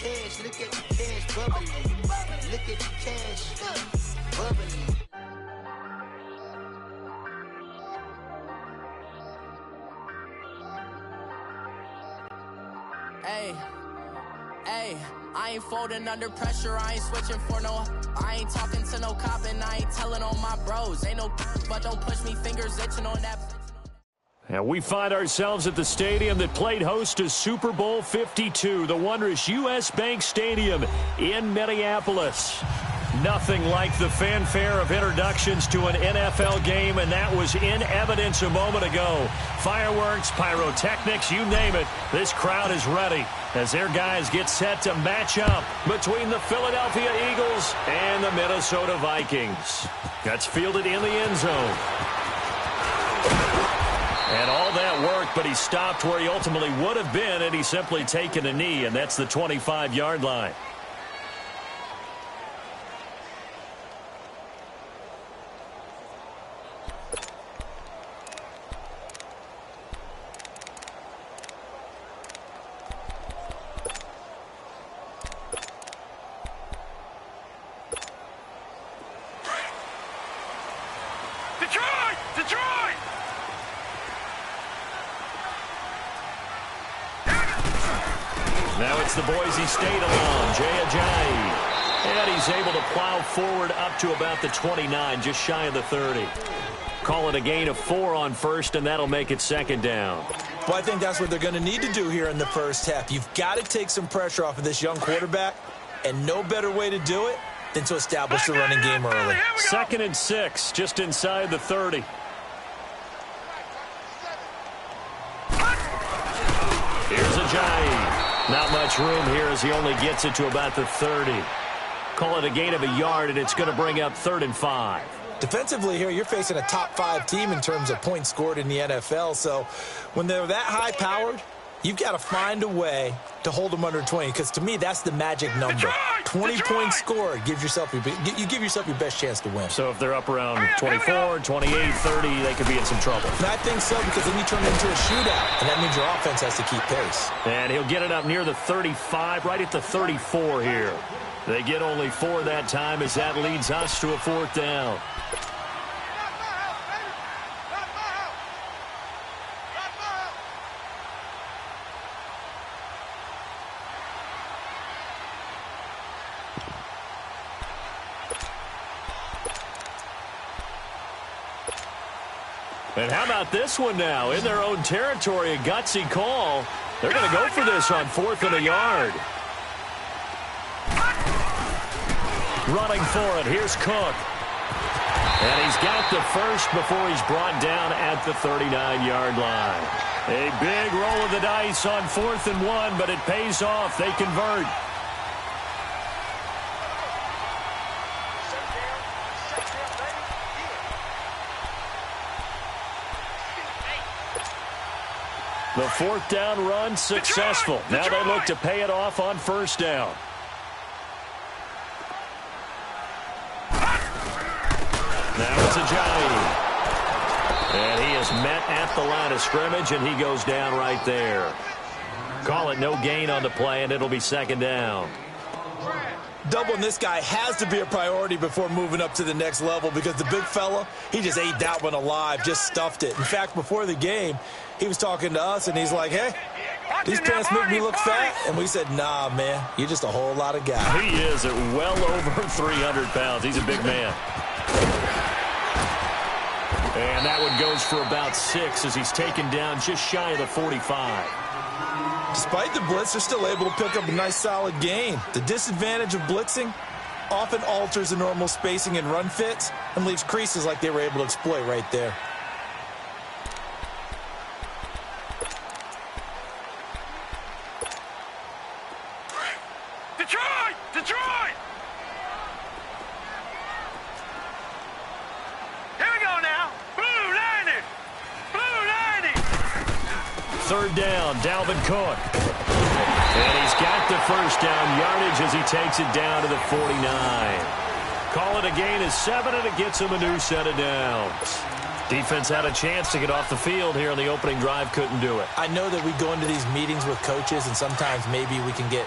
cash, look at the cash bubbling. Look at the cash bubbling. Hey, I ain't folding under pressure, I ain't switching for no. I ain't talking to no cop and I ain't telling on my bros. Ain't no but don't push me, fingers itching on that. And we find ourselves at the stadium that played host to Super Bowl 52, the wondrous U.S. Bank Stadium in Minneapolis. Nothing like the fanfare of introductions to an NFL game, and that was in evidence a moment ago. Fireworks, pyrotechnics, you name it, this crowd is ready as their guys get set to match up between the Philadelphia Eagles and the Minnesota Vikings. That's fielded in the end zone. And all that work, but he stopped where he ultimately would have been, and he's simply taken a knee, and that's the 25-yard line. Now it's the Boise State alum, djermaine. And he's able to plow forward up to about the 29, just shy of the 30. Call it a gain of 4 on first, and that'll make it second down. Well, I think that's what they're going to need to do here in the first half. You've got to take some pressure off of this young quarterback, and no better way to do it than to establish the running game early. 2nd and 6, just inside the 30. Here's Ajayi. Not much room here as he only gets it to about the 30. Call it a gain of a yard, and it's going to bring up 3rd and 5. Defensively here, you're facing a top-5 team in terms of points scored in the NFL. So when they're that high-powered, you've got to find a way to hold them under 20, because to me, that's the magic number. 20 points scored gives yourself your best chance to win. So if they're up around 24, 28, 30, they could be in some trouble. And I think so, because then you turn it into a shootout, and that means your offense has to keep pace. And he'll get it up near the 35, right at the 34 here. They get only 4 that time as that leads us to a 4th down. And how about this one now? In their own territory, a gutsy call. They're going to go for this on 4th and a yard. Running for it, here's Cook. And he's got the first before he's brought down at the 39-yard line. A big roll of the dice on 4th and 1, but it pays off. They convert. The 4th down run successful. Now they look to pay it off on 1st down. Now it's Ajayi. And he is met at the line of scrimmage, and he goes down right there. Call it no gain on the play, and it'll be 2nd down. Doubling this guy has to be a priority before moving up to the next level, because the big fella, he just ate that one alive, just stuffed it. In fact, before the game, he was talking to us, and he's like, hey, these pants make me look fat. And we said, nah, man, you're just a whole lot of guy. He is at well over 300 pounds. He's a big man. And that one goes for about 6 as he's taken down just shy of the 45. Despite the blitz, they're still able to pick up a nice, solid gain. The disadvantage of blitzing often alters the normal spacing and run fits and leaves creases like they were able to exploit right there. Detroit! Here we go now. Blue 90. 3rd down, Dalvin Cook. And he's got the first down yardage as he takes it down to the 49. Call it a gain of 7, and it gets him a new set of downs. Defense had a chance to get off the field here on the opening drive, couldn't do it. I know that we go into these meetings with coaches, and sometimes maybe we can get,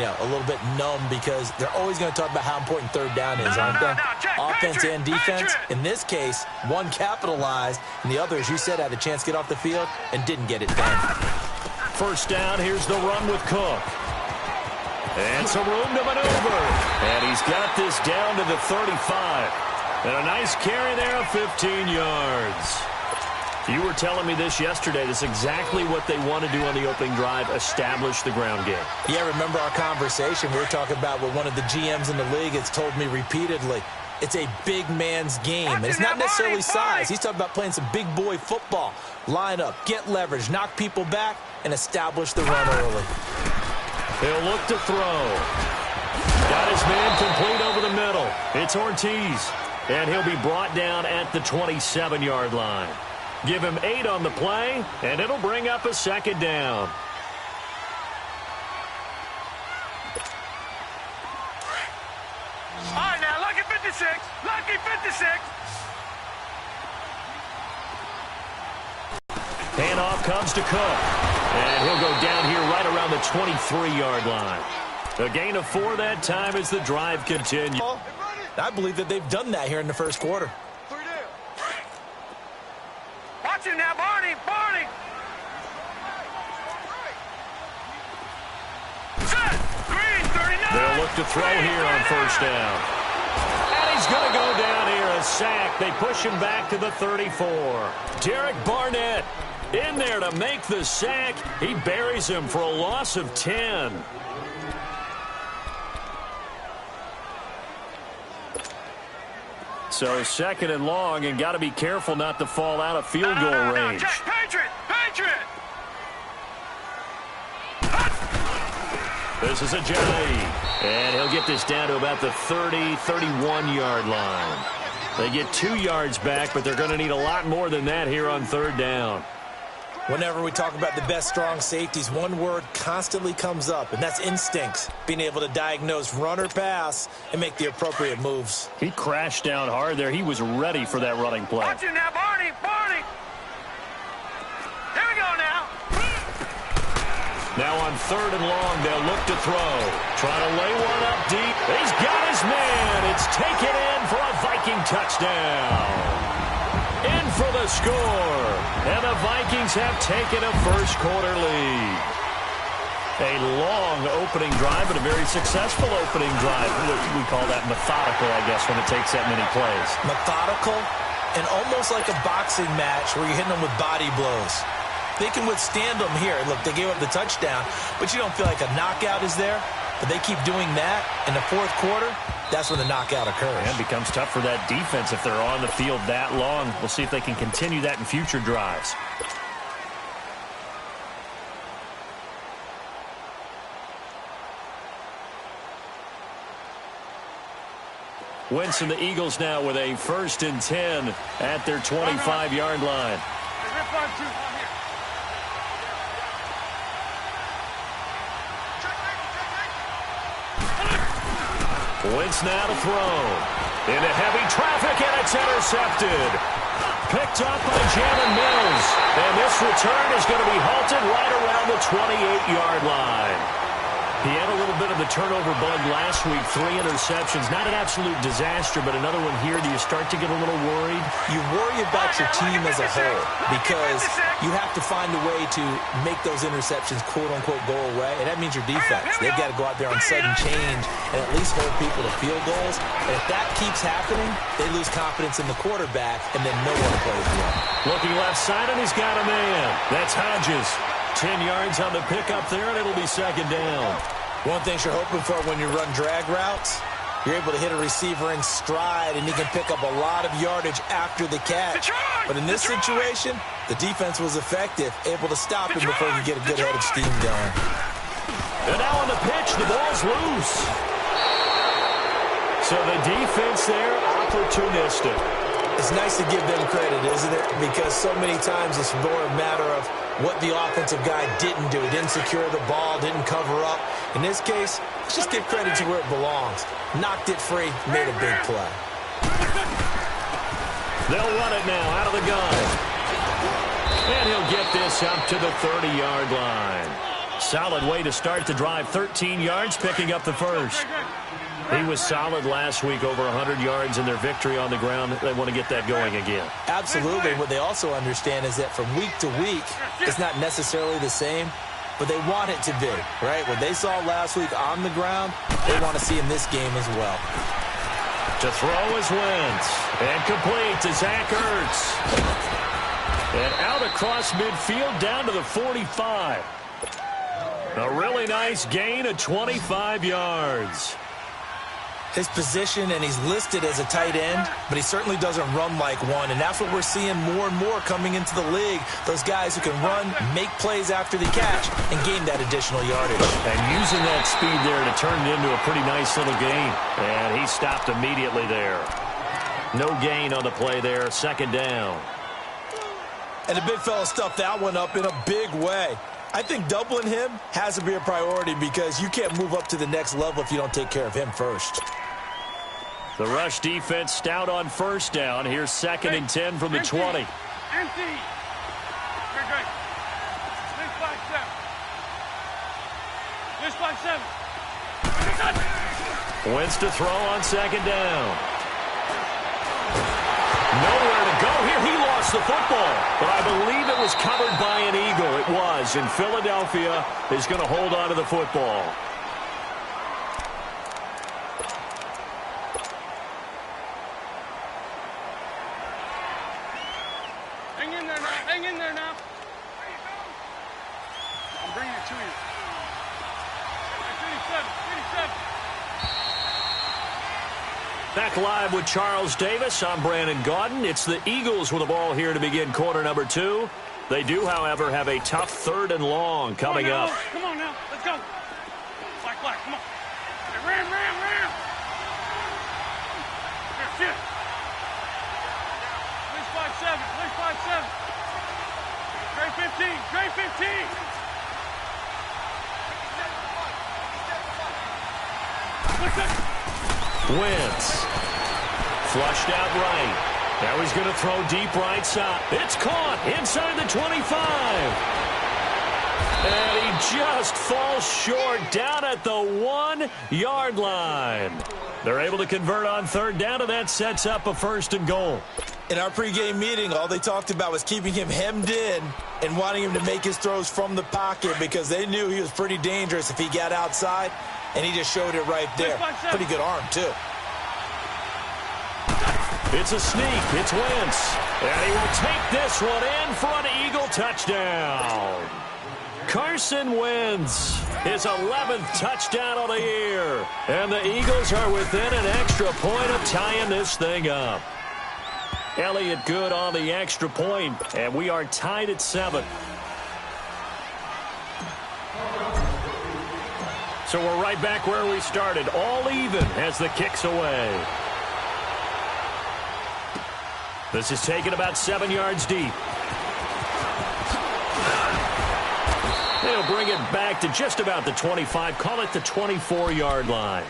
a little bit numb because they're always going to talk about how important third down is, aren't they? Offense and defense. In this case, one capitalized, and the other, as you said, had a chance to get off the field and didn't get it done. First down, here's the run with Cook. And some room to maneuver. And he's got this down to the 35. And a nice carry there of 15 yards. You were telling me this yesterday. This is exactly what they want to do on the opening drive, establish the ground game. Yeah, remember our conversation. We were talking about what one of the GMs in the league has told me repeatedly. It's a big man's game, and it's not necessarily size. He's talking about playing some big boy football. Line up, get leverage, knock people back, and establish the run early. He'll look to throw. Got his man complete over the middle. It's Ortiz, and he'll be brought down at the 27-yard line. Give him 8 on the play, and it'll bring up a second down. All right, now, lucky 56. Lucky 56. Handoff comes to Cook. And he'll go down here right around the 23-yard line. A gain of 4 that time as the drive continues. I believe that they've done that here in the first quarter. Watch him now, Barney. Barney. Set. Green, 39. They'll look to throw here on first down. And he's going to go down here, a sack. They push him back to the 34. Derek Barnett in there to make the sack. He buries him for a loss of 10. So second and long, and got to be careful not to fall out of field goal range. Check. Patriot. Patriot. This is a jelly. And he'll get this down to about the 30, 31-yard line. They get 2 yards back, but they're going to need a lot more than that here on third down. Whenever we talk about the best strong safeties, one word constantly comes up, and that's instincts. Being able to diagnose run or pass and make the appropriate moves. He crashed down hard there. He was ready for that running play. Watch him now, Barney. Barney. Here we go now. Now on third and long, they'll look to throw. Trying to lay one up deep. He's got his man. It's taken in for a Viking touchdown. In for the score. And the Vikings have taken a first quarter lead. A long opening drive, but a very successful opening drive. We call that methodical, I guess, when it takes that many plays. Methodical and almost like a boxing match where you're hitting them with body blows. They can withstand them here. Look, they gave up the touchdown, but you don't feel like a knockout is there. But they keep doing that in the fourth quarter. That's when the knockout occurs. And it becomes tough for that defense if they're on the field that long. We'll see if they can continue that in future drives. Wentz and the Eagles now with a 1st and 10 at their 25-yard line. Wentz now to throw. Into heavy traffic, and it's intercepted. Picked up by Jalen Mills. And this return is going to be halted right around the 28-yard line. He had a little bit of the turnover bug last week, 3 interceptions. Not an absolute disaster, but another one here. Do you start to get a little worried? You worry about your team as a whole because you have to find a way to make those interceptions, quote-unquote, go away, and that means your defense. They've got to go out there on sudden change and at least hold people to field goals. And if that keeps happening, they lose confidence in the quarterback, and then no one plays well. Looking left side, and he's got a man. That's Hodges. 10 yards on the pickup there, and it'll be second down. One thing you're hoping for when you run drag routes, you're able to hit a receiver in stride, and he can pick up a lot of yardage after the catch. But in this situation, the defense was effective, able to stop him before he could get a good head of steam going. And now on the pitch, the ball's loose. So the defense there, opportunistic. It's nice to give them credit, isn't it? Because so many times it's more a matter of what the offensive guy didn't do. He didn't secure the ball, didn't cover up. In this case, let's just give credit to where it belongs. Knocked it free, made a big play. They'll run it now out of the gun. And he'll get this up to the 30-yard line. Solid way to start the drive. 13 yards, picking up the first. He was solid last week, over 100 yards in their victory on the ground. They want to get that going again. Absolutely. What they also understand is that from week to week, it's not necessarily the same, but they want it to be, right? What they saw last week on the ground, they want to see in this game as well. To throw is Wentz. And complete to Zach Ertz. And out across midfield down to the 45. A really nice gain of 25 yards. His position, and he's listed as a tight end, but he certainly doesn't run like one, and that's what we're seeing more and more coming into the league. Those guys who can run, make plays after the catch, and gain that additional yardage. And using that speed there to turn it into a pretty nice little gain. And he stopped immediately there. No gain on the play there, second down. And the big fella stuffed that one up in a big way. I think doubling him has to be a priority because you can't move up to the next level if you don't take care of him first. The rush defense stout on first down. Here's 2nd and 10 from the 20. Empty. Great. This 5-7. Wentz to throw on 2nd down. Nowhere to go here. He lost the football, but I believe it was covered by an Eagle. It was, and Philadelphia is going to hold on to the football. Hang in there now. I'm bringing it to you. 87. Back live with Charles Davis. I'm Brandon Gaudin. It's the Eagles with the ball here to begin quarter number 2. They do, however, have a tough 3rd and long coming up. Come on now. Let's go. Black. Come on. Ram. Here, shit. Least 5-7. Great 15. Wentz. Flushed out right. Now he's going to throw deep right side. It's caught inside the 25. And he just falls short down at the 1-yard line. They're able to convert on 3rd down, and that sets up a 1st and goal. In our pregame meeting, all they talked about was keeping him hemmed in and wanting him to make his throws from the pocket because they knew he was pretty dangerous if he got outside, and he just showed it right there. Pretty good arm, too. It's a sneak. It's Wentz. And he will take this one in for an Eagle touchdown. Carson Wentz, his 11th touchdown of the year. And the Eagles are within an extra point of tying this thing up. Elliott good on the extra point, and we are tied at 7. So we're right back where we started, all even as the kick's away. This is taken about 7 yards deep. They'll bring it back to just about the 25, call it the 24-yard line.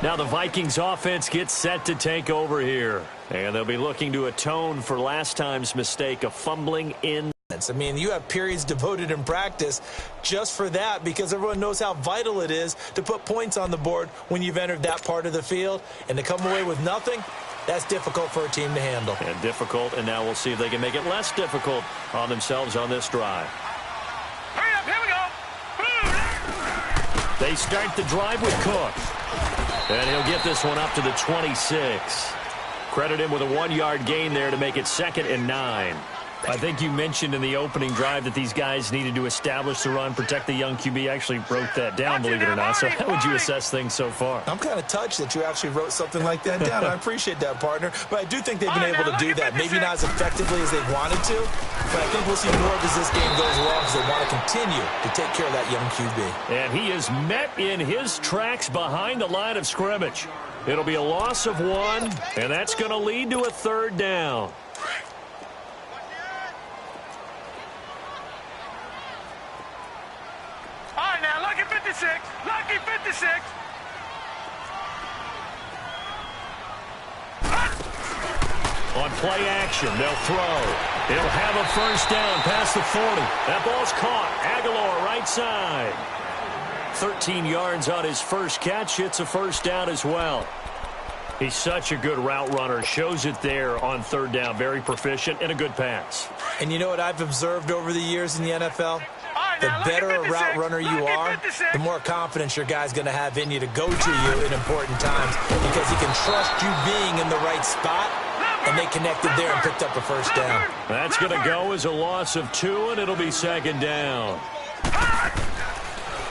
Now the Vikings offense gets set to take over here. And they'll be looking to atone for last time's mistake of fumbling in. I mean, you have periods devoted in practice just for that because everyone knows how vital it is to put points on the board when you've entered that part of the field. And to come away with nothing, that's difficult for a team to handle. And difficult, and now we'll see if they can make it less difficult on themselves on this drive. Hurry up, here we go. They start the drive with Cook. And he'll get this one up to the 26. Credit him with a 1-yard gain there to make it 2nd and 9. I think you mentioned in the opening drive that these guys needed to establish the run, protect the young QB. Actually wrote that down, believe it or not. So how would you assess things so far? I'm kind of touched that you actually wrote something like that down. I appreciate that, partner. But I do think they've been able to do that. Maybe not as effectively as they wanted to, but I think we'll see more as this game goes along because they want to continue to take care of that young QB. And he is met in his tracks behind the line of scrimmage. It'll be a loss of 1, and that's going to lead to a 3rd down. All right, now, lucky 56. Lucky 56. On play action, they'll throw. He'll have a first down past the 40. That ball's caught. Aguilar right side. 13 yards on his first catch. It's a first down as well. He's such a good route runner. Shows it there on third down. Very proficient and a good pass. And you know what I've observed over the years in the NFL? The better a route runner you are, the more confidence your guy's going to have in you to go to you in important times because he can trust you being in the right spot, and they connected there and picked up a first down. That's going to go as a loss of 2, and it'll be second down.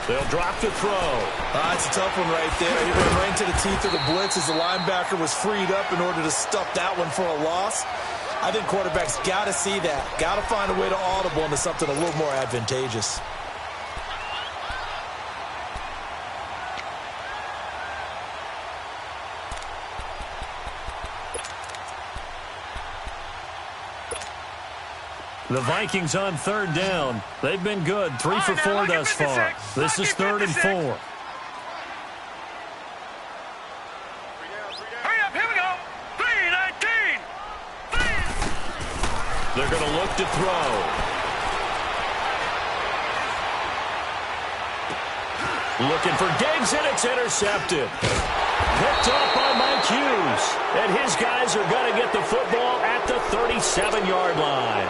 They'll drop the throw. It's a tough one right there. He ran right into the teeth of the blitz as the linebacker was freed up in order to stuff that one for a loss. I think quarterbacks got to see that. Got to find a way to audible into something a little more advantageous. The Vikings on third down. They've been good. 3 for 4 thus far. This is 3rd and 4. Hurry up, here we go. 3-19. They're going to look to throw. Looking for Diggs, and it's intercepted. Picked up by Mike Hughes. And his guys are going to get the football at the 37-yard line.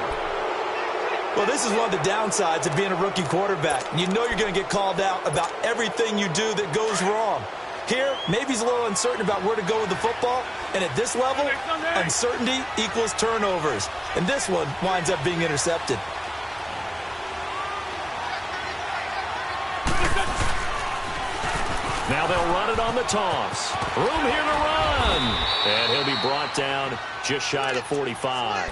Well, this is one of the downsides of being a rookie quarterback. You know you're going to get called out about everything you do that goes wrong. Here, maybe he's a little uncertain about where to go with the football. And at this level, uncertainty equals turnovers. And this one winds up being intercepted. Now they'll run it on the toss. Room here to run. And he'll be brought down just shy of the 45.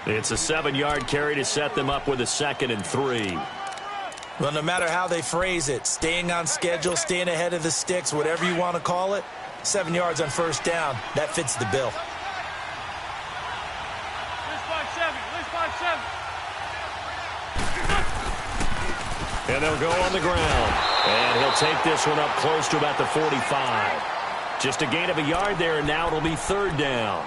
It's a 7-yard carry to set them up with a 2nd and 3. Well, no matter how they phrase it, staying on schedule, staying ahead of the sticks, whatever you want to call it, 7 yards on first down, that fits the bill. And they'll go on the ground. And he'll take this one up close to about the 45. Just a gain of a yard there, and now it'll be 3rd down.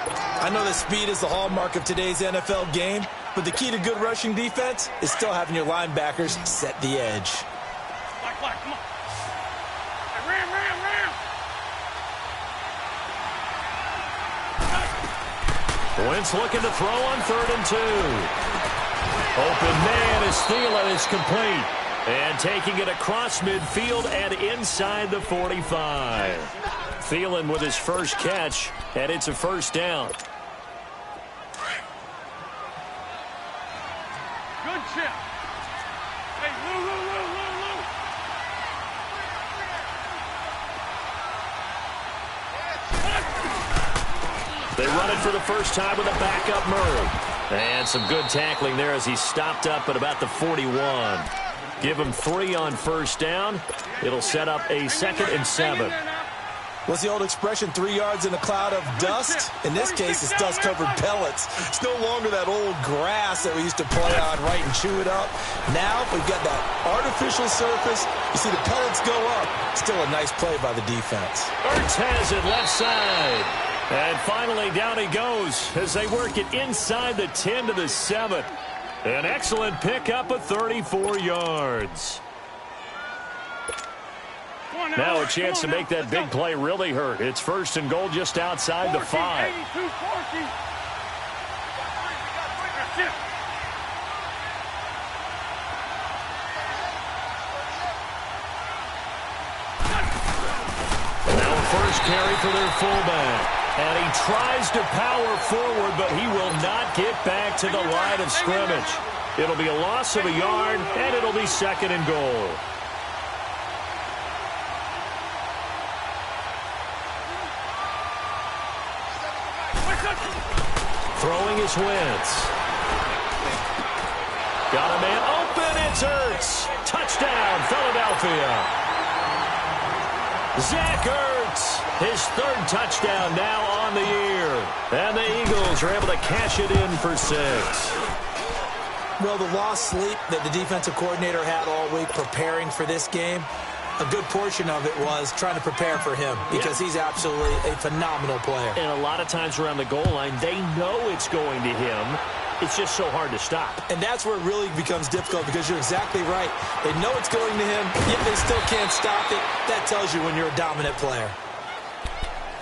I know that speed is the hallmark of today's NFL game, but the key to good rushing defense is still having your linebackers set the edge. Come on. Ram. Wentz looking to throw on 3rd and 2. Open man as Thielen is complete. And taking it across midfield and inside the 45. Thielen with his first catch, and it's a first down. Good chip. Hey, Lou. They run it for the first time with a backup Murray. And some good tackling there as he stopped up at about the 41. Give him 3 on first down. It'll set up a 2nd and 7. What's the old expression, 3 yards in a cloud of dust? In this case, it's dust-covered pellets. It's no longer that old grass that we used to play on, right, and chew it up. Now we've got that artificial surface. You see the pellets go up. Still a nice play by the defense. Ertz has it left side. And finally, down he goes as they work it inside the 10 to the 7. An excellent pickup of 34 yards. Now a chance to make that big play really hurt. It's 1st and goal just outside the 5. Now a first carry for their fullback. And he tries to power forward, but he will not get back to the line of scrimmage. It'll be a loss of a yard, and it'll be 2nd and goal. Throwing his Wentz. Got a man open. It's Ertz. Touchdown, Philadelphia. Zach Ertz, his 3rd touchdown now on the year. And the Eagles are able to cash it in for 6. Well, the lost sleep that the defensive coordinator had all week preparing for this game, a good portion of it was trying to prepare for him because he's absolutely a phenomenal player. And a lot of times around the goal line, they know it's going to him. It's just so hard to stop. And that's where it really becomes difficult because you're exactly right. They know it's going to him, yet they still can't stop it. That tells you when you're a dominant player.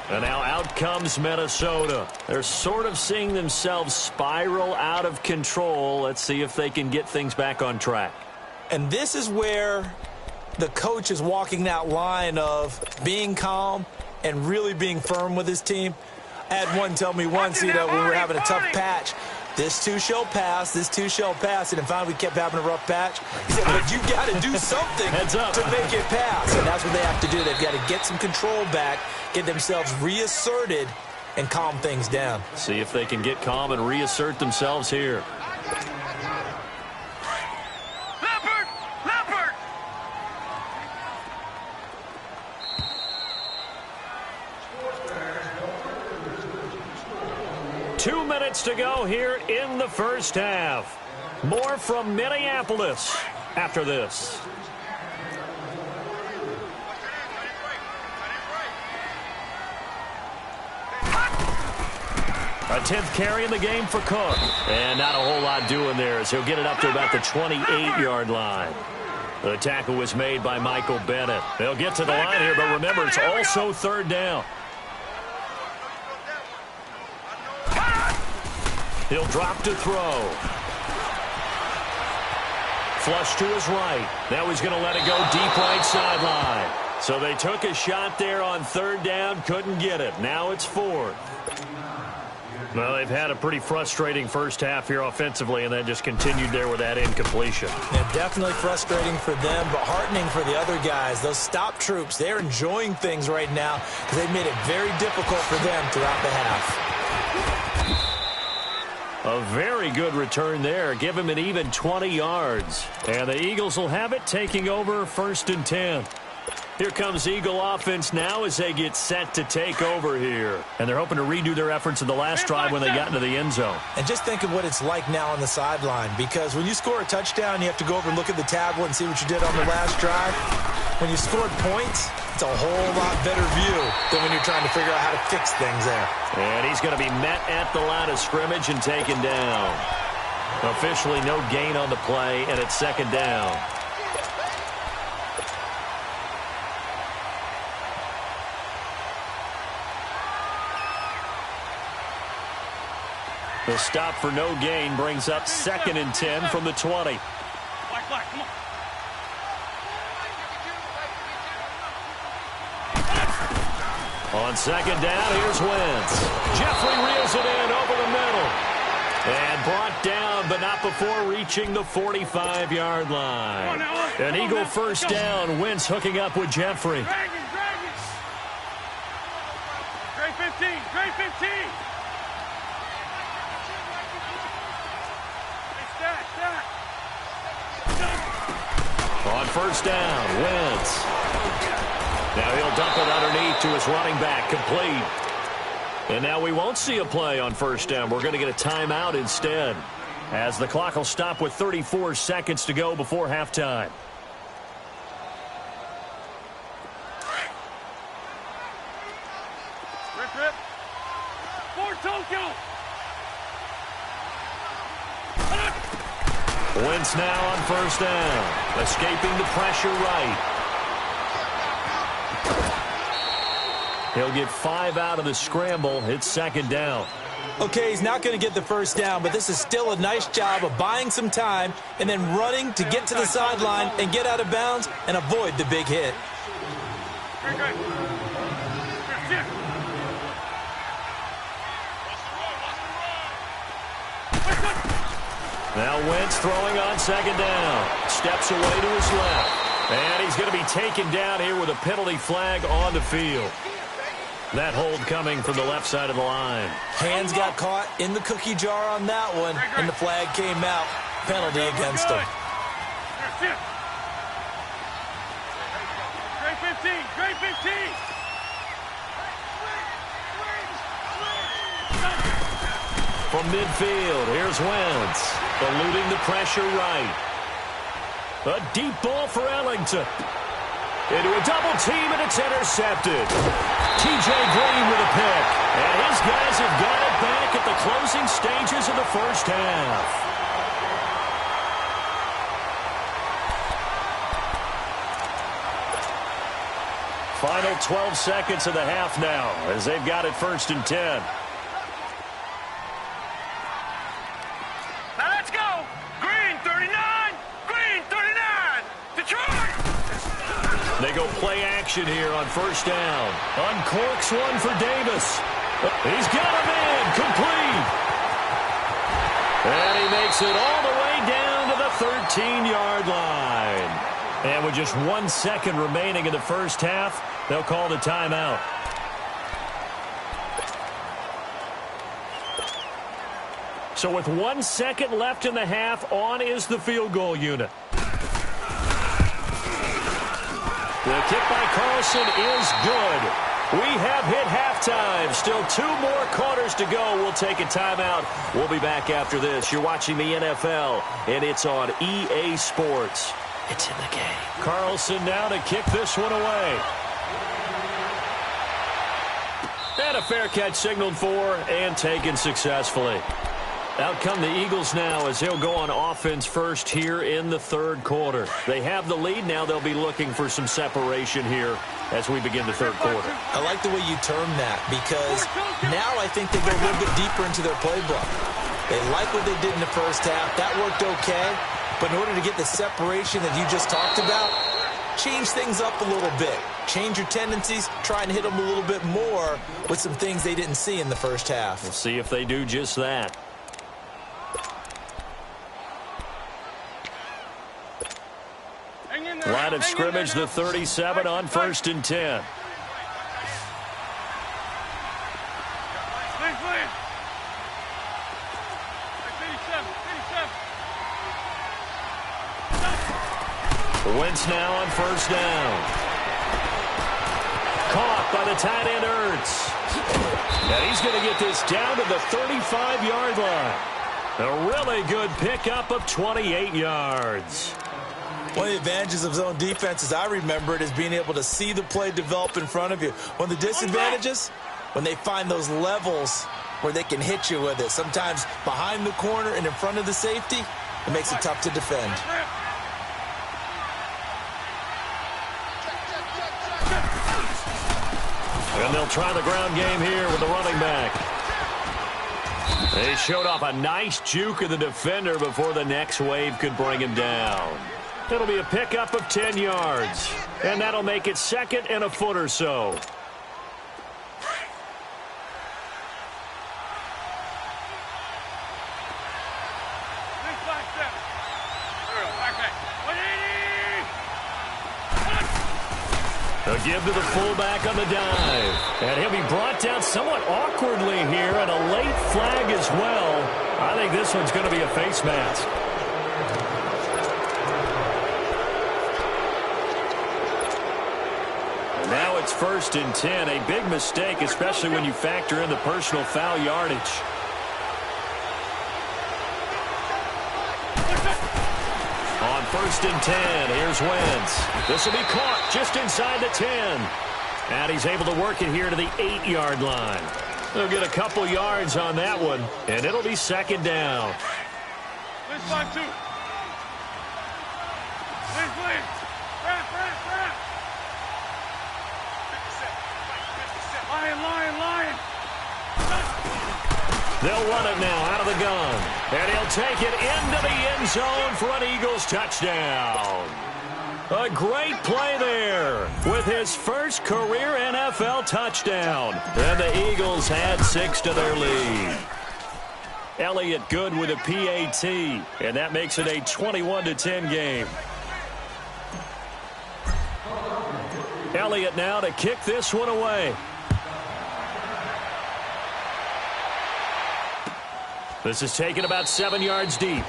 And now out comes Minnesota. They're sort of seeing themselves spiral out of control. Let's see if they can get things back on track. And this is where the coach is walking that line of being calm and really being firm with his team. I had one tell me once, when we were having a tough patch, this too shall pass, this too shall pass. And then finally we kept having a rough patch. He said, but you got to do something to make it pass. And that's what they have to do. They've got to get some control back, get themselves reasserted, and calm things down. See if they can get calm and reassert themselves here. Leopard! 2 minutes to go here in the first half. More from Minneapolis after this. A 10th carry in the game for Cook. And not a whole lot doing there as he'll get it up to about the 28-yard line. The tackle was made by Michael Bennett. They'll get to the line here, but remember, it's also third down. He'll drop to throw. Flush to his right. Now he's going to let it go deep right sideline. So they took a shot there on third down, couldn't get it. Now it's fourth. Well, they've had a pretty frustrating first half here offensively, and then just continued there with that incompletion. Yeah, definitely frustrating for them, but heartening for the other guys. Those stop troops, they're enjoying things right now because they've made it very difficult for them throughout the half. A very good return there. Give him an even 20 yards. And the Eagles will have it, taking over 1st and 10. Here comes Eagle offense now as they get set to take over here. And they're hoping to redo their efforts in the last drive when they got into the end zone. And just think of what it's like now on the sideline, because when you score a touchdown, you have to go over and look at the tablet and see what you did on the last drive. When you scored points, it's a whole lot better view than when you're trying to figure out how to fix things there. And he's going to be met at the line of scrimmage and taken down. Officially no gain on the play, and it's 2nd down. The stop for no gain brings up 2nd and 10 from the 20. Black, come on. On 2nd down, here's Wentz. Jeffrey reels it in over the middle. And brought down, but not before reaching the 45-yard line. An Eagle first down. Wentz hooking up with Jeffrey. Drag it. Grade 15. On 1st down, Wentz. Now he'll dump it underneath to his running back, complete. And now we won't see a play on 1st down. We're going to get a timeout instead, as the clock will stop with 34 seconds to go before halftime. Rip. For Tokyo. Wentz now on 1st down, escaping the pressure right. He'll get 5 out of the scramble. It's 2nd down. Okay, he's not going to get the 1st down, but this is still a nice job of buying some time and then running to get to the sideline and get out of bounds and avoid the big hit. Good. Now Wentz throwing on 2nd down. Steps away to his left. And he's going to be taken down here with a penalty flag on the field. That hold coming from the left side of the line. Hands got caught in the cookie jar on that one, and the flag came out. Penalty against him. Grade 15. From midfield, here's Wentz, eluding the pressure right. A deep ball for Ellington. into a double team, and it's intercepted. T.J. Green with a pick. And his guys have got it back at the closing stages of the first half. Final 12 seconds of the half now as they've got it 1st and 10. Now let's go. Green 39. Green 39. Detroit. They go play action here on 1st down. Uncorks one for Davis. He's got a man complete. And he makes it all the way down to the 13-yard line. And with just 1 second remaining in the first half, they'll call the timeout. So with 1 second left in the half, on is the field goal unit. The kick by Carlson is good. We have hit halftime. Still 2 more quarters to go. We'll take a timeout. We'll be back after this. You're watching the NFL, and it's on EA Sports. It's in the game. Carlson now to kick this one away. And a fair catch signaled for and taken successfully. Out come the Eagles now as they'll go on offense first here in the 3rd quarter. They have the lead. Now they'll be looking for some separation here as we begin the 3rd quarter. I like the way you term that because now I think they go a little bit deeper into their playbook. They like what they did in the first half. That worked okay. But in order to get the separation that you just talked about, change things up a little bit. Change your tendencies. Try and hit them a little bit more with some things they didn't see in the first half. We'll see if they do just that. Line of scrimmage, the 37 on 1st and 10. Wentz now on 1st down. Caught by the tight end Ertz. And he's going to get this down to the 35-yard line. A really good pickup of 28 yards. One of the advantages of zone defense, as I remember it, is being able to see the play develop in front of you. One of the disadvantages, when they find those levels where they can hit you with it. Sometimes behind the corner and in front of the safety, it makes it tough to defend. And they'll try the ground game here with the running back. They showed off a nice juke of the defender before the next wave could bring him down. It'll be a pickup of 10 yards. And that'll make it 2nd and a foot or so. A give to the fullback on the dive. And he'll be brought down somewhat awkwardly here, and a late flag as well. I think this one's going to be a face mask. And now it's 1st and 10. A big mistake, especially when you factor in the personal foul yardage. On 1st and 10, here's Wentz. This will be caught just inside the 10. And he's able to work it here to the 8-yard line. They'll get a couple yards on that one, and it'll be 2nd down. Please, 5-2. Please. Lion. They'll run it now out of the gun. And he'll take it into the end zone for an Eagles touchdown. A great play there with his first career NFL touchdown. And the Eagles add 6 to their lead. Elliott good with a PAT. And that makes it a 21-10 game. Elliott now to kick this one away. This is taken about 7 yards deep.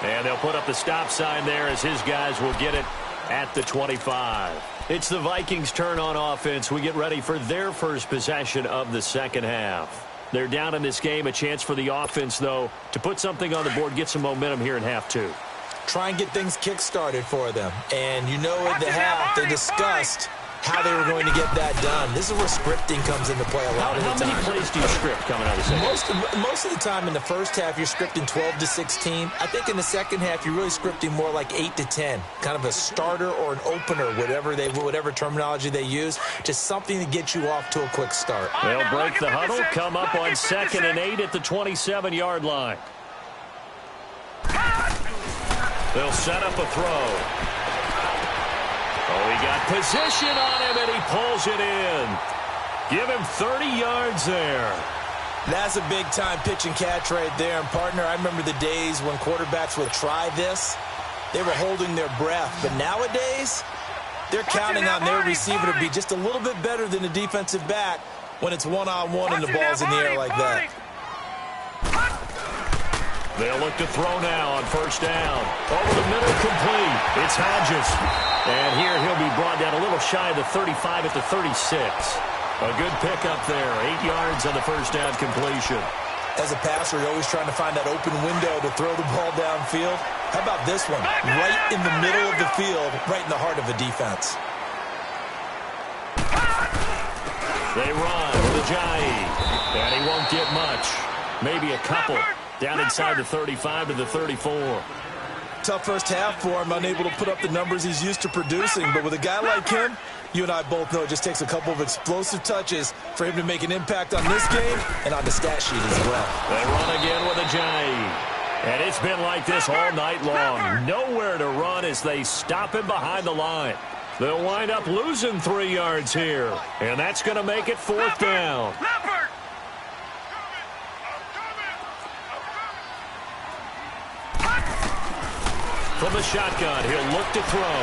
And they'll put up the stop sign there as his guys will get it at the 25. It's the Vikings' turn on offense. We get ready for their first possession of the 2nd half. They're down in this game. A chance for the offense, though, to put something on the board, get some momentum here in half 2. try and get things kick-started for them. And you know at the half, they discussed how they were going to get that done. This is where scripting comes into play a lot of the time. How many plays do you script coming out of the second? Most of the time in the first half, you're scripting 12 to 16. I think in the second half, you're really scripting more like 8 to 10. Kind of a starter or an opener, whatever terminology they use. Just something to get you off to a quick start. They'll break the huddle, come up on 2nd and 8 at the 27-yard line. They'll set up a throw. Oh, he got position on him, and he pulls it in. Give him 30 yards there. That's a big-time pitch and catch right there. And, partner, I remember the days when quarterbacks would try this. They were holding their breath. But nowadays, they're counting on their receiver to be just a little bit better than the defensive back when it's one-on-one and the ball's in the air like that. They'll look to throw now on 1st down. Over the middle, complete. It's Hodges. And here he'll be brought down a little shy of the 35 at the 36. A good pickup there. 8 yards on the 1st down completion. As a passer, you're always trying to find that open window to throw the ball downfield. How about this one? Right in the middle of the field, right in the heart of a defense. They run with Ajayi. And he won't get much. Maybe a couple. Down inside the 35 to the 34. Tough first half for him, unable to put up the numbers he's used to producing. But with a guy like him, you and I both know it just takes a couple of explosive touches for him to make an impact on this game and on the stat sheet as well. They run again with Ajayi. And it's been like this all night long. Nowhere to run as they stop him behind the line. They'll wind up losing 3 yards here. And that's going to make it 4th down. From the shotgun, he'll look to throw.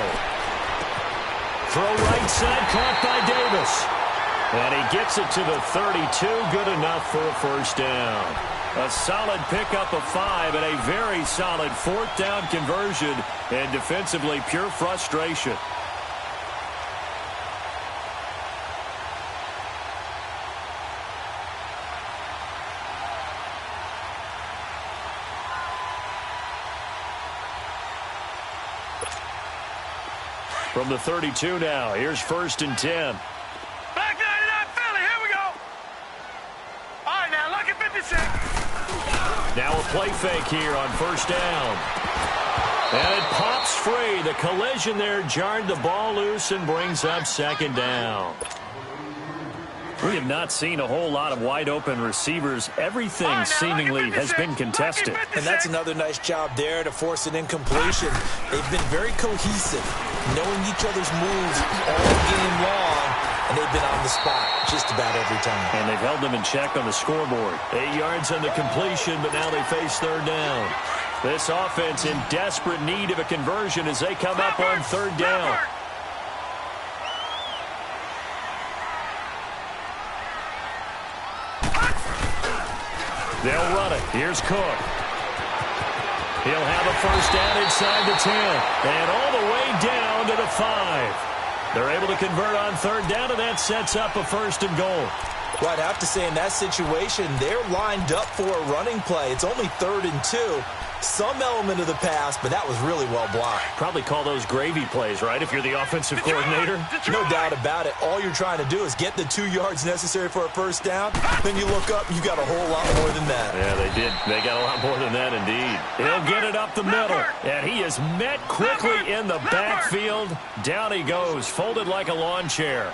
Throw right side, caught by Davis. And he gets it to the 32, good enough for a 1st down. A solid pickup of 5 and a very solid 4th down conversion, and defensively pure frustration. From the 32 now, here's 1st and 10. Back 99 Philly, here we go. All right, now look at 56. Now a play fake here on 1st down. And it pops free. The collision there jarred the ball loose and brings up 2nd down. We have not seen a whole lot of wide-open receivers. Everything seemingly has been contested. And that's another nice job there to force an incompletion. They've been very cohesive, knowing each other's moves all game long, and they've been on the spot just about every time. And they've held them in check on the scoreboard. 8 yards on the completion, but now they face 3rd down. This offense in desperate need of a conversion as they come up on 3rd down. They'll run it. Here's Cook. He'll have a 1st down inside the 10. And all the way down to the 5. They're able to convert on 3rd down, and that sets up a 1st and goal. Well, I'd have to say in that situation, they're lined up for a running play. It's only 3rd and 2. Some element of the pass, but that was really well blocked. Probably call those gravy plays, right, if you're the offensive coordinator? No doubt about it. All you're trying to do is get the 2 yards necessary for a 1st down. Then you look up, you got a whole lot more than that. Yeah, they did. They got a lot more than that, indeed. He'll get it up the middle, and he is met quickly in the backfield. Down he goes, folded like a lawn chair.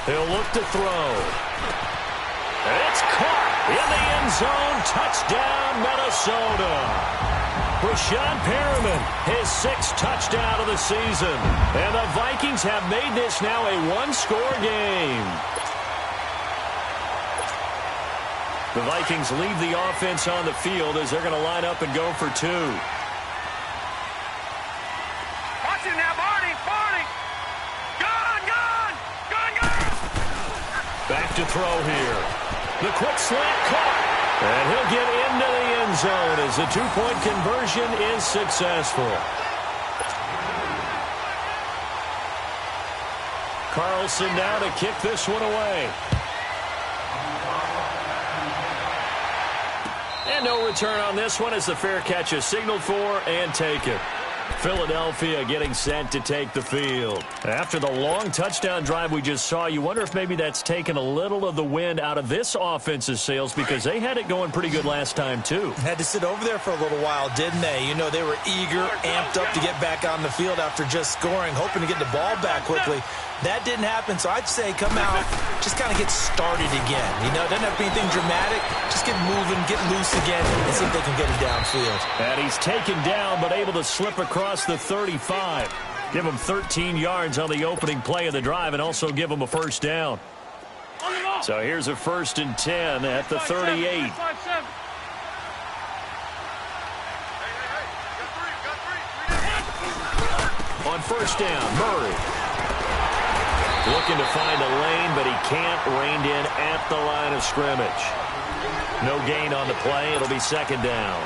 He'll look to throw. It's caught in the end zone. Touchdown, Minnesota. Brashad Perriman, his 6th touchdown of the season. And the Vikings have made this now a 1-score game. The Vikings leave the offense on the field as they're going to line up and go for 2. Watch it now, Barney. Gone. Back to throw here. The quick slant caught. And he'll get into the end zone as the 2-point conversion is successful. Carlson now to kick this one away. And And no return on this one as the fair catch is signaled for and taken. Philadelphia getting set to take the field. After the long touchdown drive we just saw, you wonder if maybe that's taken a little of the wind out of this offense's sails because they had it going pretty good last time too. Had to sit over there for a little while, didn't they? You know, they were eager, amped up to get back on the field after just scoring, hoping to get the ball back quickly. That didn't happen, so I'd say come out, just kind of get started again. You know, doesn't have to be anything dramatic. Just get moving, get loose again, and see if they can get it downfield. And he's taken down, but able to slip across the 35. Give him 13 yards on the opening play of the drive and also give him a first down. So here's a 1st and 10 at the 38. On first down, Murray. Looking to find a lane, but he can't. Reined in at the line of scrimmage. No gain on the play. It'll be 2nd down.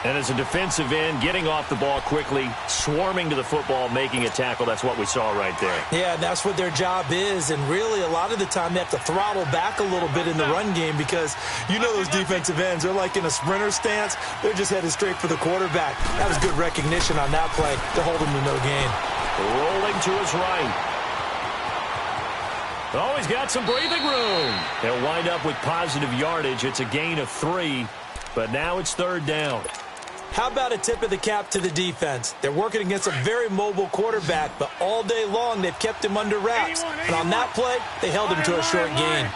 And as a defensive end, getting off the ball quickly, swarming to the football, making a tackle. That's what we saw right there. Yeah, and that's what their job is. And really, a lot of the time, they have to throttle back a little bit in the run game because you know those defensive ends, they're like in a sprinter stance. They're just headed straight for the quarterback. That was good recognition on that play to hold him to no gain. Rolling to his right. Oh, he's got some breathing room. They'll wind up with positive yardage. It's a gain of 3, but now it's 3rd down. How about a tip of the cap to the defense? They're working against a very mobile quarterback, but all day long they've kept him under wraps. And on that play, they held him to a short gain.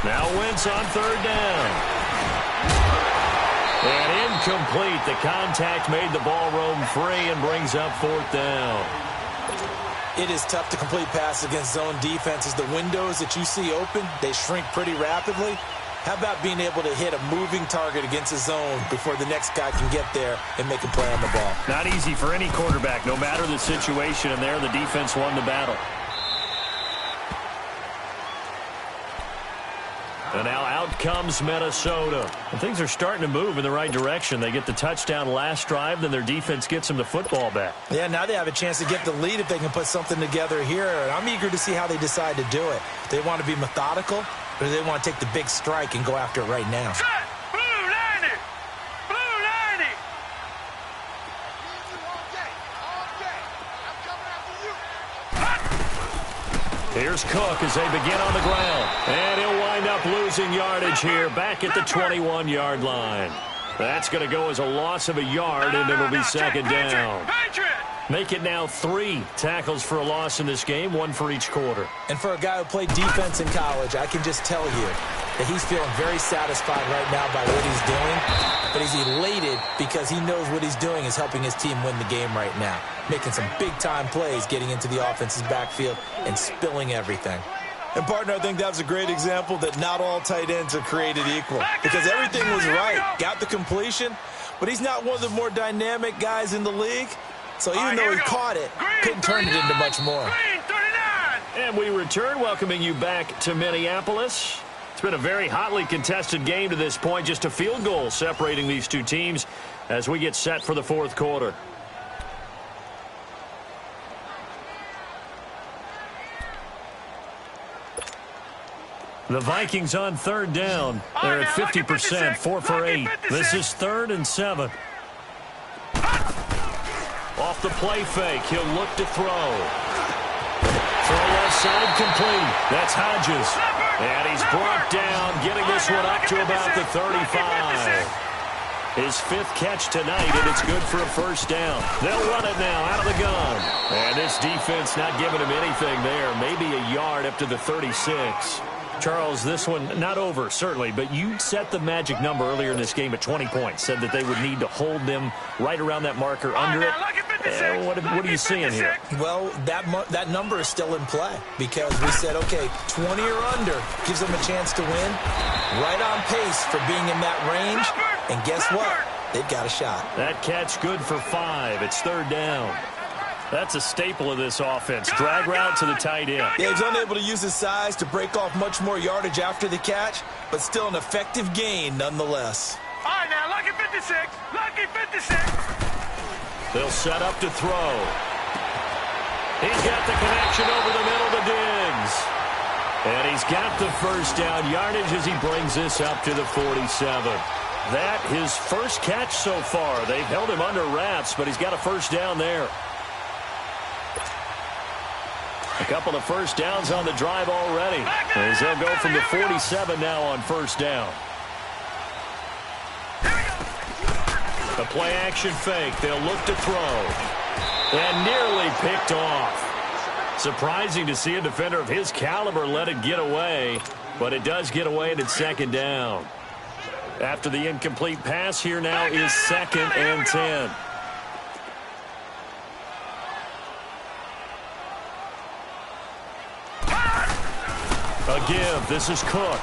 Now Wentz on 3rd down. And incomplete. The contact made the ball roam free and brings up 4th down. It is tough to complete passes against zone defenses. The windows that you see open, they shrink pretty rapidly. How about being able to hit a moving target against a zone before the next guy can get there and make a play on the ball? Not easy for any quarterback, no matter the situation. And there, the defense won the battle. And now out comes Minnesota. And things are starting to move in the right direction. They get the touchdown last drive, then their defense gets them the football back. Yeah, now they have a chance to get the lead if they can put something together here. And I'm eager to see how they decide to do it. Do they want to be methodical, or do they want to take the big strike and go after it right now? Set! Blue 90! Blue 90! Here's Cook as they begin on the ground. And he'll wind up losing yardage here back at the 21-yard line. That's going to go as a loss of a yard, and it'll be 2nd down. Make it now 3 tackles for a loss in this game, 1 for each quarter. And for a guy who played defense in college, I can just tell you that he's feeling very satisfied right now by what he's doing. But he's elated because he knows what he's doing is helping his team win the game right now. Making some big-time plays, getting into the offense's backfield and spilling everything. And, partner, I think that was a great example that not all tight ends are created equal. Because everything was right. Got the completion, but he's not one of the more dynamic guys in the league. So even though he caught it, couldn't turn it into much more. And we return, welcoming you back to Minneapolis. It's been a very hotly contested game to this point. Just a field goal separating these two teams as we get set for the 4th quarter. The Vikings on 3rd down. They're at 50%, 4 for 8. This is 3rd and 7. Off the play fake, he'll look to throw. Throw left side complete. That's Hodges. And he's brought down, getting this one up to about the 35. His 5th catch tonight, and it's good for a 1st down. They'll run it now out of the gun. And this defense not giving him anything there. Maybe a yard up to the 36. Charles, this one not over, certainly, but you set the magic number earlier in this game at 20 points. Said that they would need to hold them right around that marker under it. What are you seeing here? Well, that number is still in play because we said, okay, 20 or under gives them a chance to win. Right on pace for being in that range. And guess what? They've got a shot. That catch good for 5. It's 3rd down. That's a staple of this offense. Drag route to the tight end. Yeah, he's unable to use his size to break off much more yardage after the catch, but still an effective gain nonetheless. All right, now, lucky 56. Lucky 56. They'll set up to throw. He's got the connection over the he's got the first down yardage as he brings this up to the 47. That his first catch so far. They've held him under wraps, but he's got a first down there. A couple of first downs on the drive already, as they'll go from the 47 now on first down. The play action fake. They'll look to throw. And nearly picked off. Surprising to see a defender of his caliber let it get away, but it does get away and it's second down. After the incomplete pass, here now is 2nd and 10. A give. This is Cook.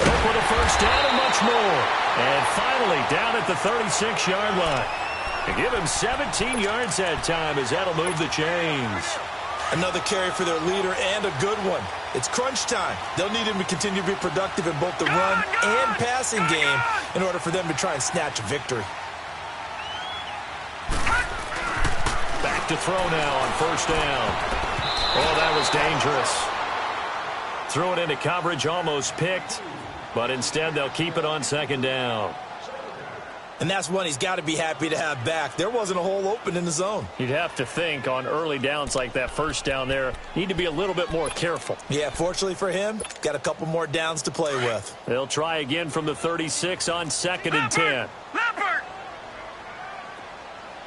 Cook with a first down and much more. And finally down at the 36-yard line. And give him 17 yards that time as that'll move the chains. Another carry for their leader and a good one. It's crunch time. They'll need him to continue to be productive in both the run and passing game in order for them to try and snatch a victory. Back to throw now on first down. Oh, that was dangerous. Threw it into coverage, almost picked, but instead they'll keep it on second down. And that's one he's got to be happy to have back. There wasn't a hole open in the zone. You'd have to think on early downs like that first down there, need to be a little bit more careful. Yeah, fortunately for him, got a couple more downs to play with. They'll try again from the 36 on 2nd and 10. Leopard!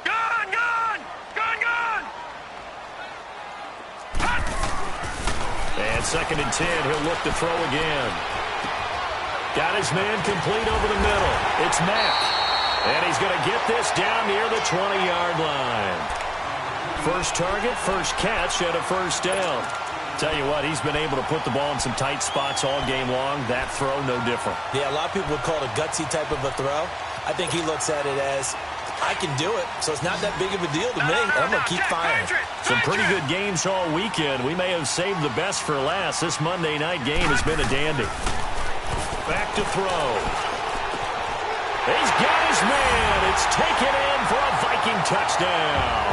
Gone! And 2nd and 10, he'll look to throw again. Got his man complete over the middle. It's Mack. And he's going to get this down near the 20-yard line. First target, first catch, and a first down. Tell you what, he's been able to put the ball in some tight spots all game long. That throw, no different. Yeah, a lot of people would call it a gutsy type of a throw. I think he looks at it as, I can do it, so it's not that big of a deal to me, and I'm going to keep firing. Some pretty good games all weekend. We may have saved the best for last. This Monday night game has been a dandy. Back to throw. He's got his man. It's taken in for a Viking touchdown.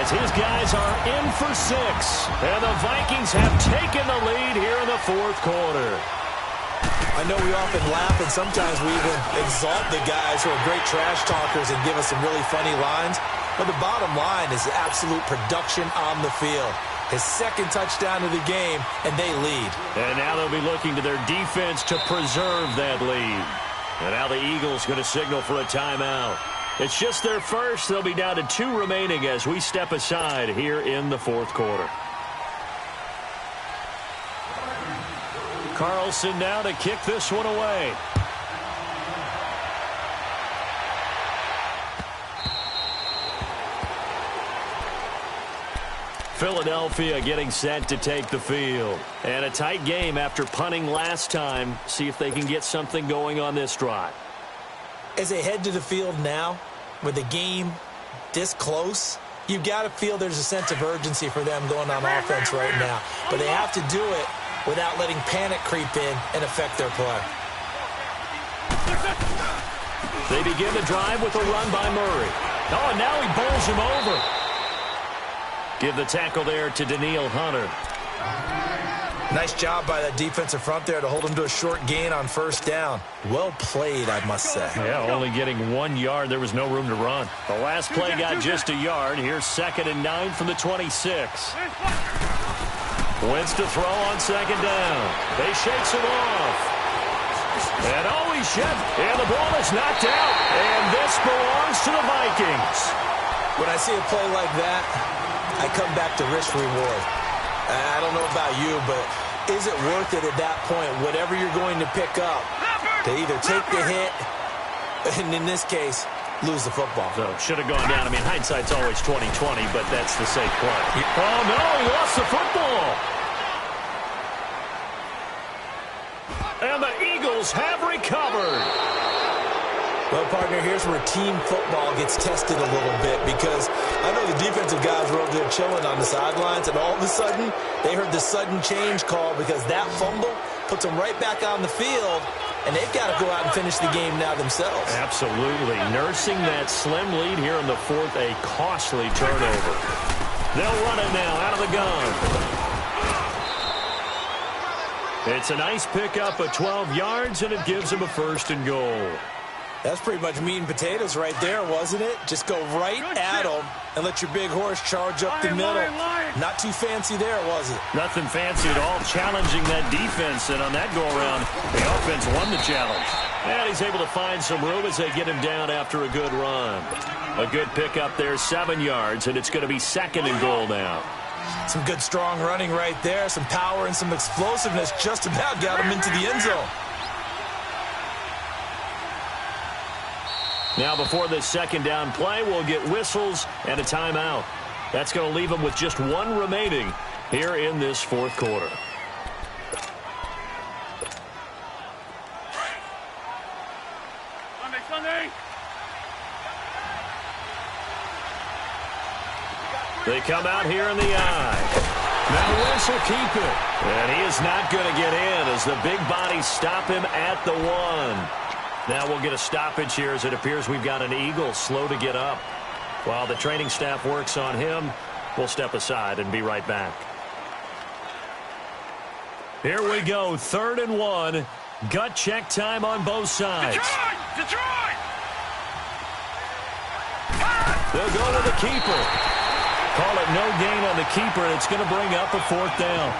As his guys are in for 6. And the Vikings have taken the lead here in the fourth quarter. I know we often laugh and sometimes we even exalt the guys who are great trash talkers and give us some really funny lines. But the bottom line is absolute production on the field. His second touchdown of the game, and they lead. And now they'll be looking to their defense to preserve that lead. And now the Eagles going to signal for a timeout. It's just their first. They'll be down to 2 remaining as we step aside here in the fourth quarter. Carlson now to kick this one away. Philadelphia getting set to take the field. And a tight game after punting last time. See if they can get something going on this drive. As they head to the field now, with the game this close, you've got to feel there's a sense of urgency for them going on offense right now. But they have to do it without letting panic creep in and affect their play. They begin the drive with a run by Murray. Oh, and now he bowls him over. Give the tackle there to Daniil Hunter. Nice job by that defensive front there to hold him to a short gain on first down. Well played, I must say. Yeah, only getting 1 yard. There was no room to run. The last play got just a yard. Here's 2nd and 9 from the 26. Wins to throw on second down. They shakes it off. And he should. And the ball is knocked out. And this belongs to the Vikings. When I see a play like that, I come back to risk reward. I don't know about you, but is it worth it at that point, whatever you're going to pick up, to either take the hit, and in this case, lose the football? So should have gone down. I mean, hindsight's always 20/20, but that's the safe play. Oh, no, he lost the football. And the Eagles have recovered. Well, partner, here's where team football gets tested a little bit, because I know the defensive guys were over there chilling on the sidelines, and all of a sudden, they heard the sudden change call because that fumble puts them right back on the field, and they've got to go out and finish the game now themselves. Absolutely. Nursing that slim lead here in the fourth, a costly turnover. They'll run it now out of the gun. It's a nice pickup of 12 yards, and it gives him a 1st and goal. That's pretty much meat and potatoes right there, wasn't it? Just go right at them and let your big horse charge up the middle. Not too fancy there, was it? Nothing fancy at all, challenging that defense, and on that go-around, the offense won the challenge. And he's able to find some room as they get him down after a good run. A good pickup there, 7 yards, and it's going to be 2nd and goal now. Some good, strong running right there, some power and some explosiveness just about got him into the end zone. Now, before this 2nd down play, we'll get whistles and a timeout. That's going to leave them with just 1 remaining here in this 4th quarter. Sunday. They come out here in the eye. Now Wentz will keep it. And he is not going to get in as the big bodies stop him at the 1. Now we'll get a stoppage here as it appears we've got an Eagle slow to get up. While the training staff works on him, we'll step aside and be right back. Here we go, 3rd and 1. Gut check time on both sides. Detroit! They'll go to the keeper. Call it no gain on the keeper, and it's going to bring up a 4th down.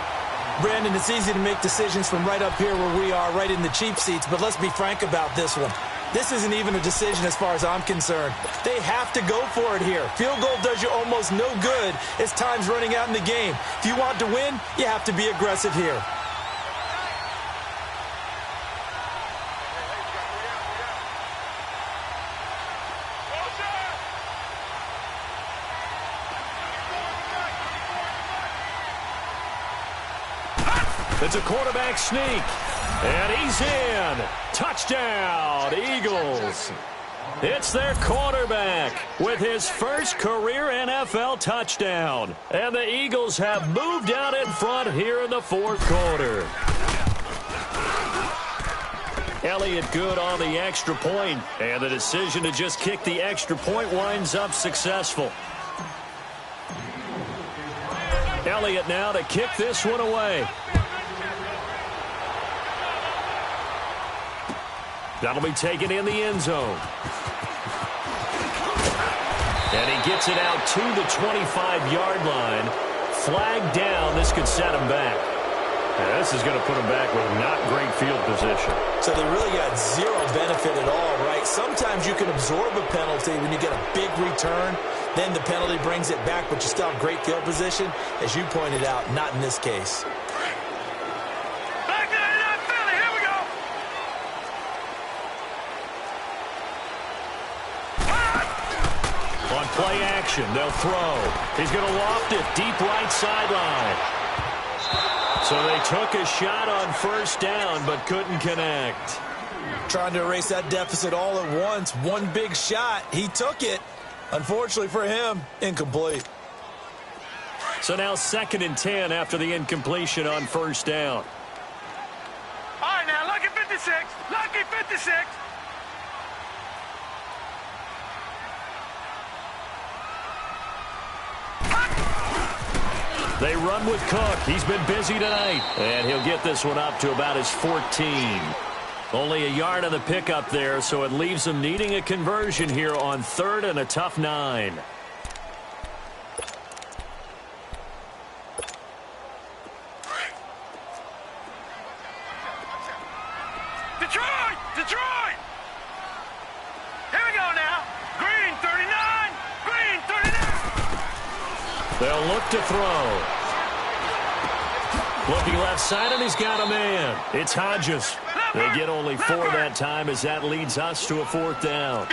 Brandon, it's easy to make decisions from right up here where we are, right in the cheap seats, but let's be frank about this one. This isn't even a decision as far as I'm concerned. They have to go for it here. Field goal does you almost no good as time's running out in the game. If you want to win, you have to be aggressive here. It's a quarterback sneak, and he's in. Touchdown, Eagles. It's their quarterback with his first career NFL touchdown. And the Eagles have moved out in front here in the 4th quarter. Elliott good on the extra point, and the decision to just kick the extra point winds up successful. Elliott now to kick this one away. That'll be taken in the end zone. And he gets it out to the 25-yard line. Flag down. This could set him back. And this is going to put him back with not great field position. So they really got zero benefit at all, right? Sometimes you can absorb a penalty when you get a big return. Then the penalty brings it back, but you still have great field position. As you pointed out, not in this case. Play action. They'll throw. He's going to loft it deep right sideline. So they took a shot on 1st down but couldn't connect. Trying to erase that deficit all at once. One big shot. He took it. Unfortunately for him, incomplete. So now 2nd and 10 after the incompletion on 1st down. All right, now, lucky 56. Lucky 56. They run with Cook. He's been busy tonight. And he'll get this one up to about his 14. Only a yard on the pickup there, so it leaves them needing a conversion here on 3rd and a tough 9. Detroit! Detroit! Here we go now. Green 39. Green 39. They'll look to throw. Looking left side, and he's got a man. It's Hodges. They get only 4 that time as that leads us to a 4th down.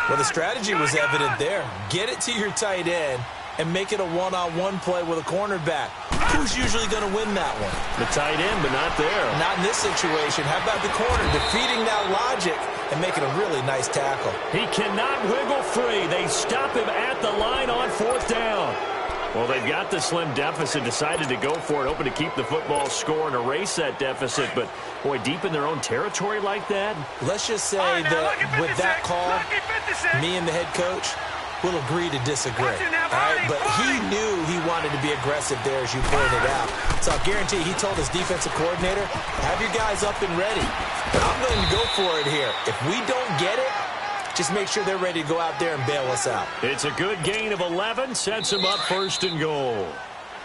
Well, the strategy was evident there. Get it to your tight end and make it a one-on-one play with a cornerback. Who's usually going to win that one? The tight end, but not there. Not in this situation. How about the corner defeating that logic and making a really nice tackle? He cannot wiggle free. They stop him at the line on 4th down. Well, they've got the slim deficit, decided to go for it, hoping to keep the football score and erase that deficit. But, boy, deep in their own territory like that? Let's just say that with that call, me and the head coach will agree to disagree. All right? But he knew he wanted to be aggressive there, as you pointed out. So I guarantee he told his defensive coordinator, have your guys up and ready. I'm going to go for it here. If we don't get it, just make sure they're ready to go out there and bail us out. It's a good gain of 11, sets them up 1st and goal.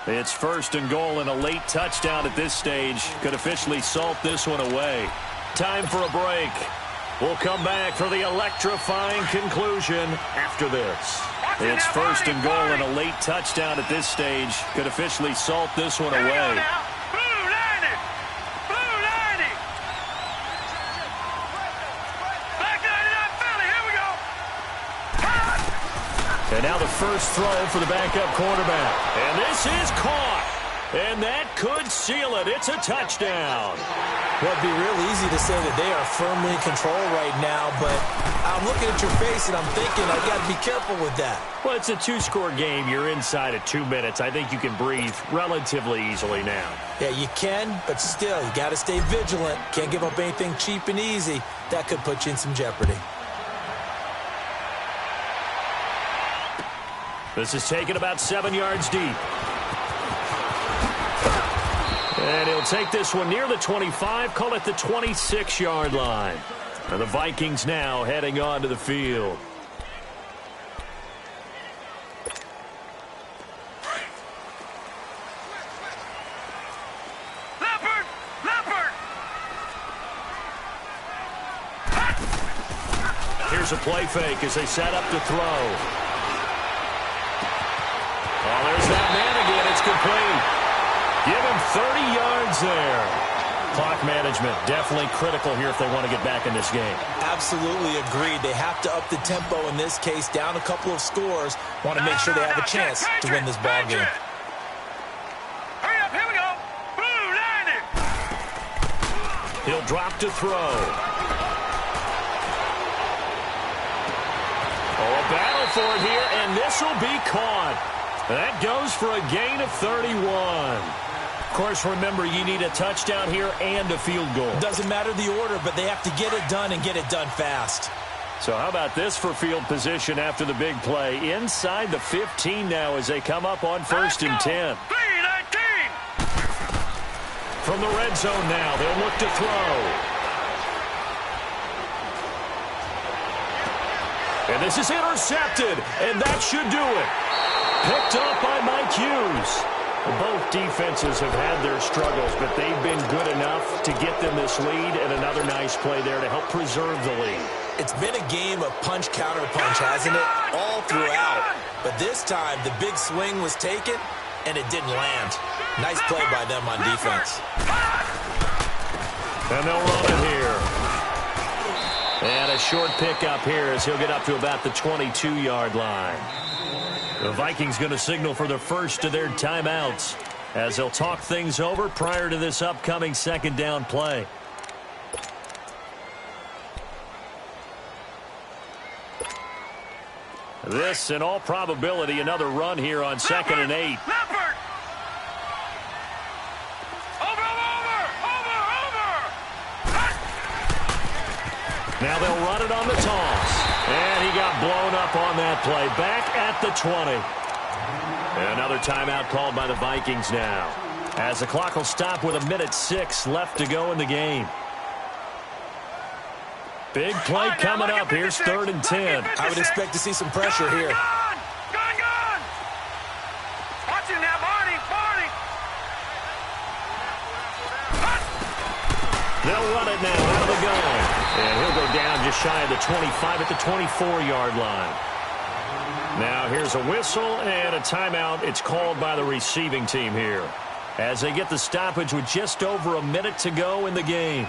It's 1st and goal, and a late touchdown at this stage could officially salt this one away. Time for a break. We'll come back for the electrifying conclusion after this. It's 1st and goal, and a late touchdown at this stage could officially salt this one away. And now the first throw for the backup quarterback. And this is caught. And that could seal it. It's a touchdown. Well, it'd be real easy to say that they are firmly in control right now, but I'm looking at your face and I'm thinking I've got to be careful with that. Well, it's a 2-score game. You're inside of 2 minutes. I think you can breathe relatively easily now. Yeah, you can, but still, you got to stay vigilant. Can't give up anything cheap and easy. That could put you in some jeopardy. This is taken about 7 yards deep. And he'll take this one near the 25, call it the 26-yard line. And the Vikings now heading onto the field. Here's a play fake as they set up to throw. Oh, there's that man again. It's complete. Give him 30 yards there. Clock management definitely critical here if they want to get back in this game. Absolutely agreed. They have to up the tempo in this case, down a couple of scores. Want to make sure they have a chance to win this ball game. Hurry up, here we go. Blue, line it. He'll drop to throw. Oh, a battle for it here, and this will be caught. That goes for a gain of 31. Of course, remember, you need a touchdown here and a field goal. Doesn't matter the order, but they have to get it done and get it done fast. So how about this for field position after the big play? Inside the 15 now as they come up on 1st and 10. 3-19. From the red zone now, they'll look to throw. And this is intercepted, and that should do it. Picked up by Mike Hughes. Both defenses have had their struggles, but they've been good enough to get them this lead, and another nice play there to help preserve the lead. It's been a game of punch-counter-punch, hasn't it? All throughout. But this time, the big swing was taken, and it didn't land. Nice play by them on defense. And they'll run it here. And a short pickup here as he'll get up to about the 22-yard line. The Vikings going to signal for the first of their timeouts as they'll talk things over prior to this upcoming 2nd down play. This, in all probability, another run here on 2nd and 8. Now they'll run it on the toss. And he got blown up on that play. Back at the 20. And another timeout called by the Vikings now, as the clock will stop with 1:06 left to go in the game. Big play coming up. Here's 3rd and 10. I would expect to see some pressure here. Gone. Watch him now, Barney. They'll run it now out of the gun. And he'll go down just shy of the 25 at the 24-yard line. Now here's a whistle and a timeout. It's called by the receiving team here as they get the stoppage with just over a minute to go in the game.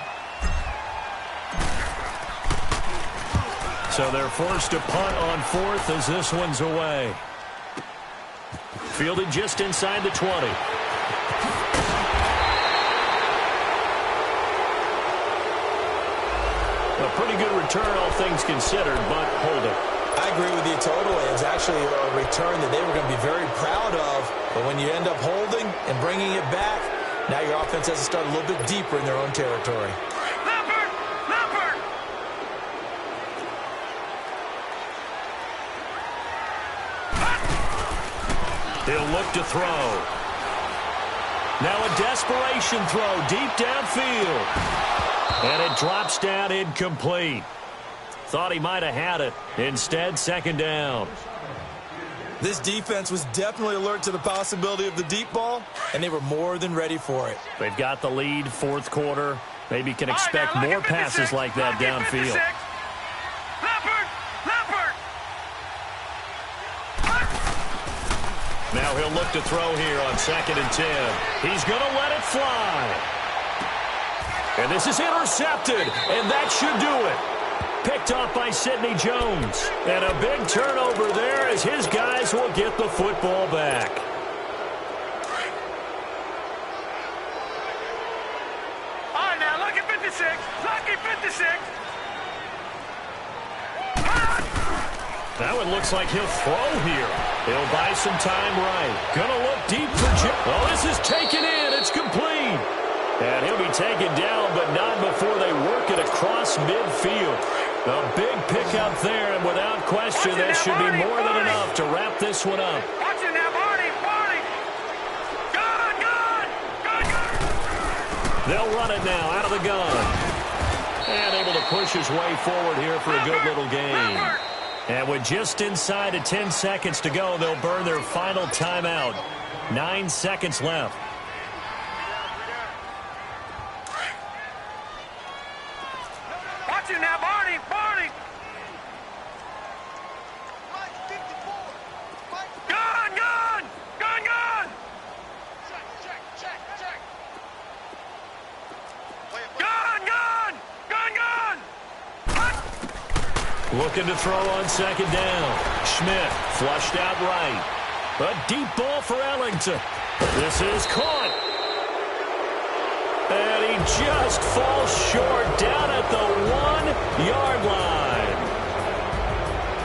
So they're forced to punt on 4th as this one's away. Fielded just inside the 20. A pretty good return, all things considered, but holding. I agree with you totally. It's actually a return that they were going to be very proud of. But when you end up holding and bringing it back, now your offense has to start a little bit deeper in their own territory. Leopard! He'll look to throw. Now a desperation throw deep downfield. And it drops down incomplete. Thought he might have had it. Instead, second down. This defense was definitely alert to the possibility of the deep ball, and they were more than ready for it. They've got the lead, fourth quarter. Maybe can expect more passes like that downfield. Now he'll look to throw here on 2nd and 10. He's going to let it fly. And this is intercepted, and that should do it. Picked off by Sidney Jones. And a big turnover there as his guys will get the football back. All right, now, lucky 56. Lucky 56. Now it looks like he'll throw here. He'll buy some time right. Gonna look deep for Jim. Oh, this is taken in. It's complete. And he'll be taken down, but not before they work it across midfield. A big pickup there, and without question, that should be more than enough to wrap this one up. Watch it now, Barney. Gun. They'll run it now out of the gun. And able to push his way forward here for a good little gain. And with just inside of 10 seconds to go, they'll burn their final timeout. 9 seconds left. Watch it now, Barney. Gun. Gun. Looking to throw on 2nd down. Schmidt flushed out right. A deep ball for Ellington. This is caught. And he just falls short down at the 1-yard line.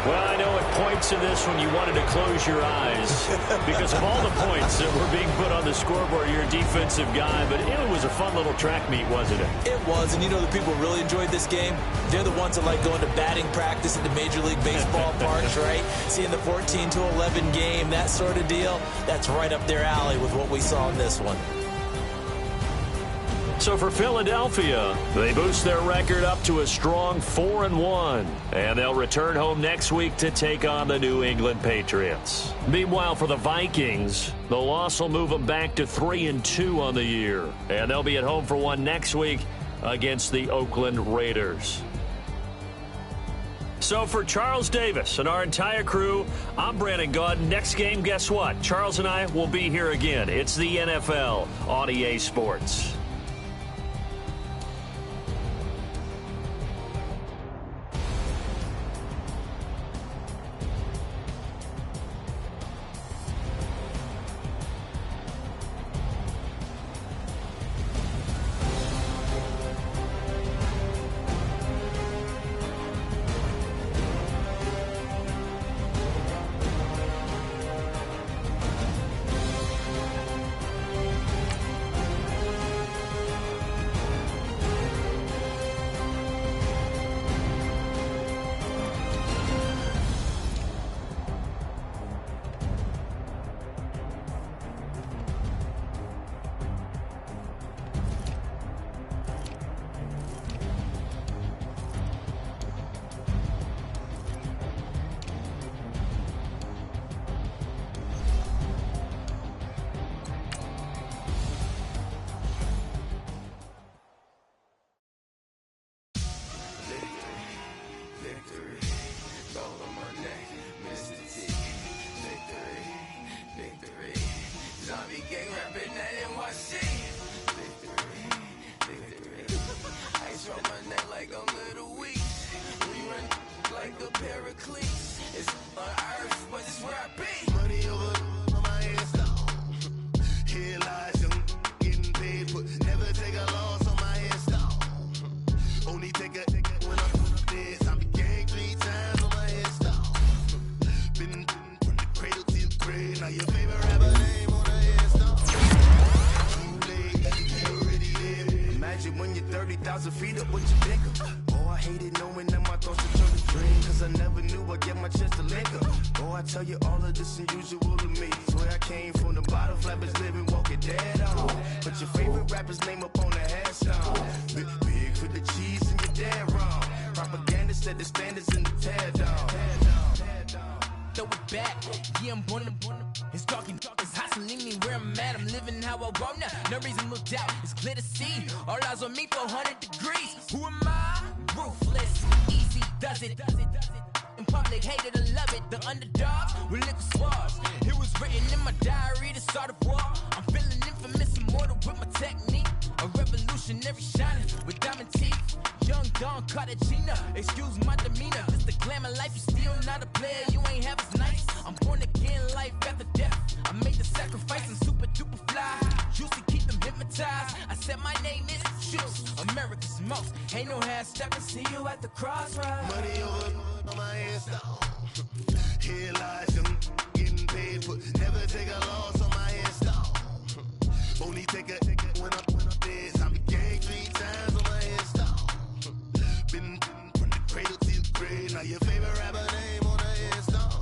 Well, I know at points in this when you wanted to close your eyes because of all the points that were being put on the scoreboard. You're a defensive guy, but it was a fun little track meet, wasn't it? It was, and you know the people who really enjoyed this game? They're the ones that like going to batting practice at the Major League Baseball parks, right? Seeing the 14-11 game, that sort of deal, that's right up their alley with what we saw in this one. So for Philadelphia, they boost their record up to a strong 4-1. And they'll return home next week to take on the New England Patriots. Meanwhile, for the Vikings, the loss will move them back to 3-2 on the year. And they'll be at home for one next week against the Oakland Raiders. So for Charles Davis and our entire crew, I'm Brandon Gaudin. Next game, guess what? Charles and I will be here again. It's the NFL on EA Sports. When you're 30,000 feet up, what you think of? Oh, I hate it knowing that my thoughts are turning dream, cause I never knew I'd get my chance to link up. Oh, I tell you all of this unusual to me. Swear I came from the bottom, flappers living, walking dead on. Put your favorite rapper's name up on the headstone. Big for the cheese and you're dead wrong. Propaganda set the standards in the tear down. Throw it back, yeah, I'm born to. It's dark, it's hot, so leave me where I'm at. I'm living how I want now. No reason to look doubt, it's clear to see. All eyes on me, 400 degrees. Who am I? Ruthless, easy does it. In public, hated or love it. The underdogs with liquor swabs. It was written in my diary to start a war. I'm feeling infamous, immortal with my technique. A revolutionary shining with diamond teeth. Young Don Cartagena, excuse my demeanor. Just the glamour life, you still not a player. You ain't half as nice. I'm born again, life after death. I made the sacrifice and super duper fly. Used to keep them hypnotized. I said my name is Juice, America's most. Ain't no half step. I see you at the crossroads. Money over on my headstone. Here lies them getting paid for. Never take a loss on my headstone. Only take a when I'm dead. I be gang 3 times on my headstone. Been from the cradle to the grave. Now your favorite rapper name on the headstone.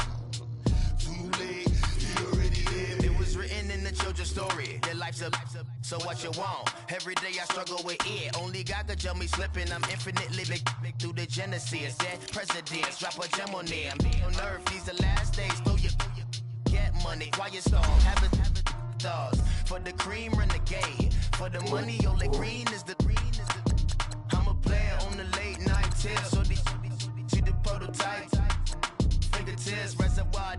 Too late, you already lived. It was written in the children's story. Their life's a so what you want? Every day I struggle with it. Only God could tell me slipping. I'm infinitely big through the genesis. Dead presidents, drop a gem on there. I'm on earth, these the last days. Throw your get money, quiet storm. Have it thoughts. For the cream, renegade. For the money, Ole Green is the I'm a player on the late night tip. So these see the prototype. Fingertips, reservoir